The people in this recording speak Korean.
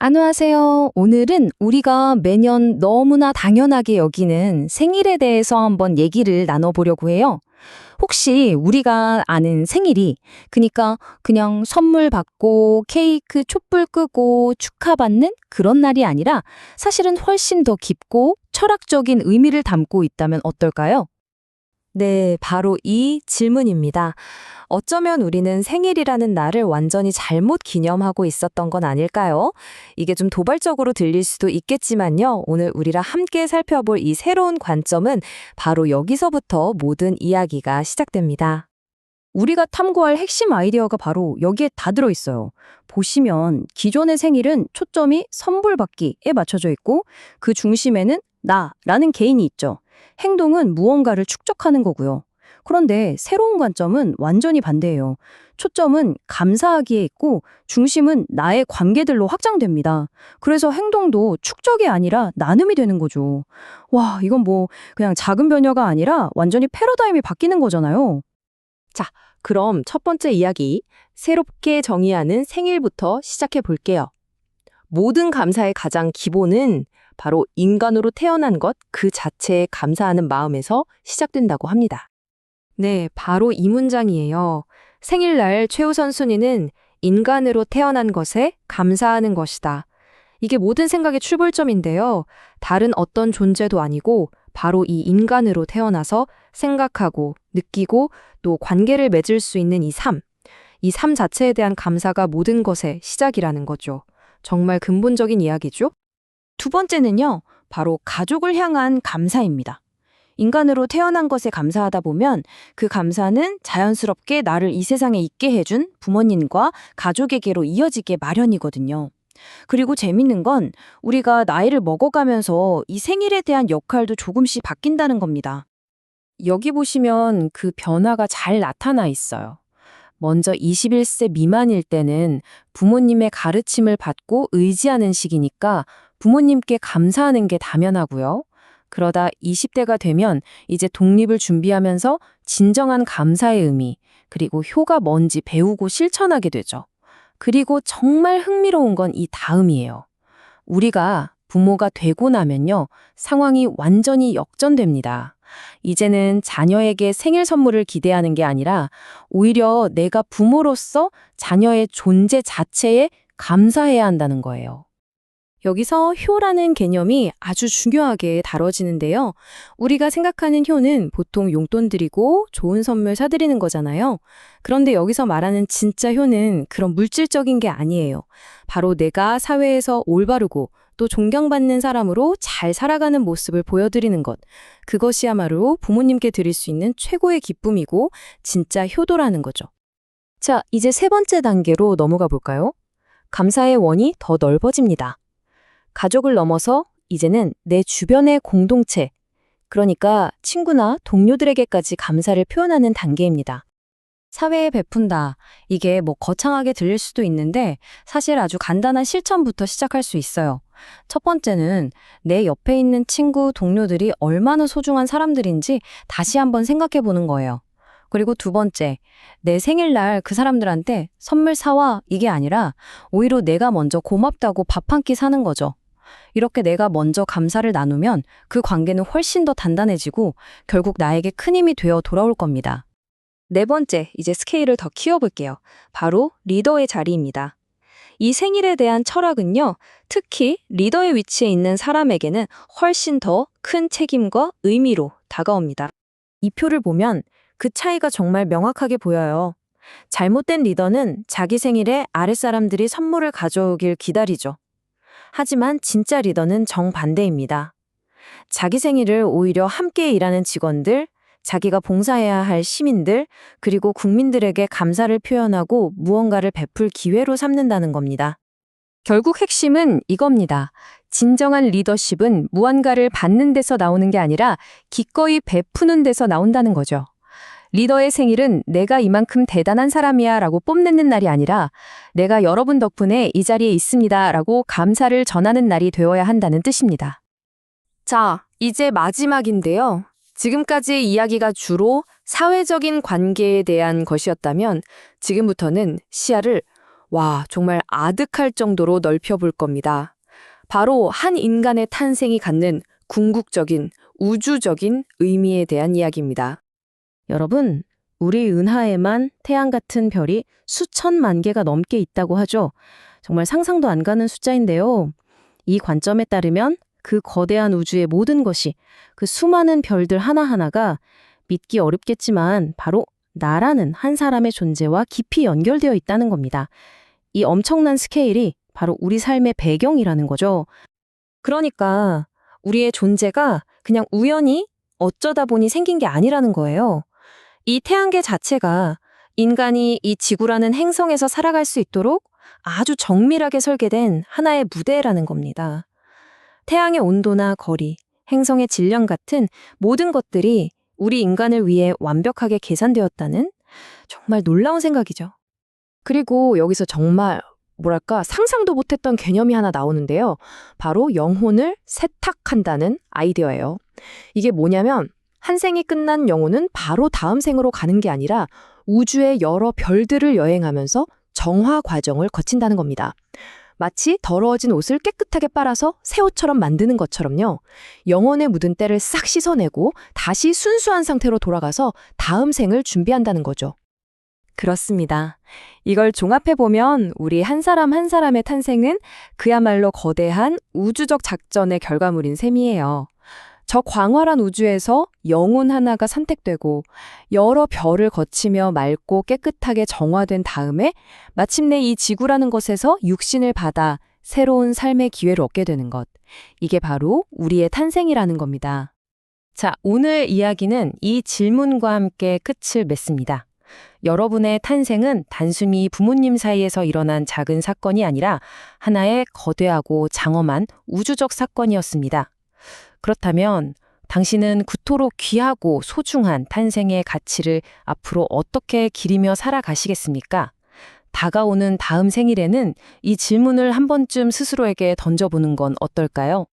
안녕하세요. 오늘은 우리가 매년 너무나 당연하게 여기는 생일에 대해서 한번 얘기를 나눠보려고 해요. 혹시 우리가 아는 생일이 그냥 선물 받고 케이크 촛불 끄고 축하받는 그런 날이 아니라 사실은 훨씬 더 깊고 철학적인 의미를 담고 있다면 어떨까요? 네, 바로 이 질문입니다. 어쩌면 우리는 생일이라는 날을 완전히 잘못 기념하고 있었던 건 아닐까요? 이게 좀 도발적으로 들릴 수도 있겠지만요. 오늘 우리랑 함께 살펴볼 이 새로운 관점은 바로 여기서부터 모든 이야기가 시작됩니다. 우리가 탐구할 핵심 아이디어가 바로 여기에 다 들어있어요. 보시면 기존의 생일은 초점이 선물 받기에 맞춰져 있고 그 중심에는 나라는 개인이 있죠. 행동은 무언가를 축적하는 거고요. 그런데 새로운 관점은 완전히 반대예요. 초점은 감사하기에 있고 중심은 나의 관계들로 확장됩니다. 그래서 행동도 축적이 아니라 나눔이 되는 거죠. 와, 이건 그냥 작은 변화가 아니라 완전히 패러다임이 바뀌는 거잖아요. 자, 그럼 첫 번째 이야기, 새롭게 정의하는 생일부터 시작해 볼게요. 모든 감사의 가장 기본은 바로 인간으로 태어난 것 그 자체에 감사하는 마음에서 시작된다고 합니다. 네, 바로 이 문장이에요. 생일날 최우선 순위는 인간으로 태어난 것에 감사하는 것이다. 이게 모든 생각의 출발점인데요. 다른 어떤 존재도 아니고 바로 이 인간으로 태어나서 생각하고 느끼고 또 관계를 맺을 수 있는 이 삶 자체에 대한 감사가 모든 것의 시작이라는 거죠. 정말 근본적인 이야기죠? 두 번째는요, 바로 가족을 향한 감사입니다. 인간으로 태어난 것에 감사하다 보면 그 감사는 자연스럽게 나를 이 세상에 있게 해준 부모님과 가족에게로 이어지게 마련이거든요. 그리고 재밌는 건 우리가 나이를 먹어가면서 이 생일에 대한 역할도 조금씩 바뀐다는 겁니다. 여기 보시면 그 변화가 잘 나타나 있어요. 먼저 21세 미만일 때는 부모님의 가르침을 받고 의지하는 시기니까 부모님께 감사하는 게 당연하고요. 그러다 20대가 되면 이제 독립을 준비하면서 진정한 감사의 의미, 그리고 효가 뭔지 배우고 실천하게 되죠. 그리고 정말 흥미로운 건 이 다음이에요. 우리가 부모가 되고 나면요, 상황이 완전히 역전됩니다. 이제는 자녀에게 생일 선물을 기대하는 게 아니라 오히려 내가 부모로서 자녀의 존재 자체에 감사해야 한다는 거예요. 여기서 효라는 개념이 아주 중요하게 다뤄지는데요. 우리가 생각하는 효는 보통 용돈 드리고 좋은 선물 사드리는 거잖아요. 그런데 여기서 말하는 진짜 효는 그런 물질적인 게 아니에요. 바로 내가 사회에서 올바르고 또 존경받는 사람으로 잘 살아가는 모습을 보여드리는 것. 그것이야말로 부모님께 드릴 수 있는 최고의 기쁨이고 진짜 효도라는 거죠. 자, 이제 세 번째 단계로 넘어가 볼까요? 감사의 원이 더 넓어집니다. 가족을 넘어서 이제는 내 주변의 공동체, 그러니까 친구나 동료들에게까지 감사를 표현하는 단계입니다. 사회에 베푼다. 이게 거창하게 들릴 수도 있는데 사실 아주 간단한 실천부터 시작할 수 있어요. 첫 번째는 내 옆에 있는 친구, 동료들이 얼마나 소중한 사람들인지 다시 한번 생각해 보는 거예요. 그리고 두 번째, 내 생일날 그 사람들한테 선물 사와 이게 아니라 오히려 내가 먼저 고맙다고 밥 한 끼 사는 거죠. 이렇게 내가 먼저 감사를 나누면 그 관계는 훨씬 더 단단해지고 결국 나에게 큰 힘이 되어 돌아올 겁니다. 네 번째, 이제 스케일을 더 키워볼게요. 바로 리더의 자리입니다. 이 생일에 대한 철학은요, 특히 리더의 위치에 있는 사람에게는 훨씬 더 큰 책임과 의미로 다가옵니다. 이 표를 보면 그 차이가 정말 명확하게 보여요. 잘못된 리더는 자기 생일에 아랫사람들이 선물을 가져오길 기다리죠. 하지만 진짜 리더는 정반대입니다. 자기 생일을 오히려 함께 일하는 직원들, 자기가 봉사해야 할 시민들, 그리고 국민들에게 감사를 표현하고 무언가를 베풀 기회로 삼는다는 겁니다. 결국 핵심은 이겁니다. 진정한 리더십은 무언가를 받는 데서 나오는 게 아니라 기꺼이 베푸는 데서 나온다는 거죠. 리더의 생일은 내가 이만큼 대단한 사람이야 라고 뽐내는 날이 아니라 내가 여러분 덕분에 이 자리에 있습니다 라고 감사를 전하는 날이 되어야 한다는 뜻입니다. 자, 이제 마지막인데요. 지금까지의 이야기가 주로 사회적인 관계에 대한 것이었다면 지금부터는 시야를 와, 정말 아득할 정도로 넓혀볼 겁니다. 바로 한 인간의 탄생이 갖는 궁극적인, 우주적인 의미에 대한 이야기입니다. 여러분, 우리 은하에만 태양 같은 별이 수천만 개가 넘게 있다고 하죠. 정말 상상도 안 가는 숫자인데요. 이 관점에 따르면 그 거대한 우주의 모든 것이, 그 수많은 별들 하나하나가 믿기 어렵겠지만 바로 나라는 한 사람의 존재와 깊이 연결되어 있다는 겁니다. 이 엄청난 스케일이 바로 우리 삶의 배경이라는 거죠. 그러니까 우리의 존재가 그냥 우연히 어쩌다 보니 생긴 게 아니라는 거예요. 이 태양계 자체가 인간이 이 지구라는 행성에서 살아갈 수 있도록 아주 정밀하게 설계된 하나의 무대라는 겁니다. 태양의 온도나 거리, 행성의 질량 같은 모든 것들이 우리 인간을 위해 완벽하게 계산되었다는 정말 놀라운 생각이죠. 그리고 여기서 정말 뭐랄까 상상도 못했던 개념이 하나 나오는데요. 바로 영혼을 세탁한다는 아이디어예요. 이게 뭐냐면 한 생이 끝난 영혼은 바로 다음 생으로 가는 게 아니라 우주의 여러 별들을 여행하면서 정화 과정을 거친다는 겁니다. 마치 더러워진 옷을 깨끗하게 빨아서 새 옷처럼 만드는 것처럼요. 영혼에 묻은 때를 싹 씻어내고 다시 순수한 상태로 돌아가서 다음 생을 준비한다는 거죠. 그렇습니다. 이걸 종합해보면 우리 한 사람 한 사람의 탄생은 그야말로 거대한 우주적 작전의 결과물인 셈이에요. 저 광활한 우주에서 영혼 하나가 선택되고 여러 별을 거치며 맑고 깨끗하게 정화된 다음에 마침내 이 지구라는 것에서 육신을 받아 새로운 삶의 기회를 얻게 되는 것. 이게 바로 우리의 탄생이라는 겁니다. 자, 오늘 이야기는 이 질문과 함께 끝을 맺습니다. 여러분의 탄생은 단순히 부모님 사이에서 일어난 작은 사건이 아니라 하나의 거대하고 장엄한 우주적 사건이었습니다. 그렇다면 당신은 그토록 귀하고 소중한 탄생의 가치를 앞으로 어떻게 기리며 살아가시겠습니까? 다가오는 다음 생일에는 이 질문을 한 번쯤 스스로에게 던져보는 건 어떨까요?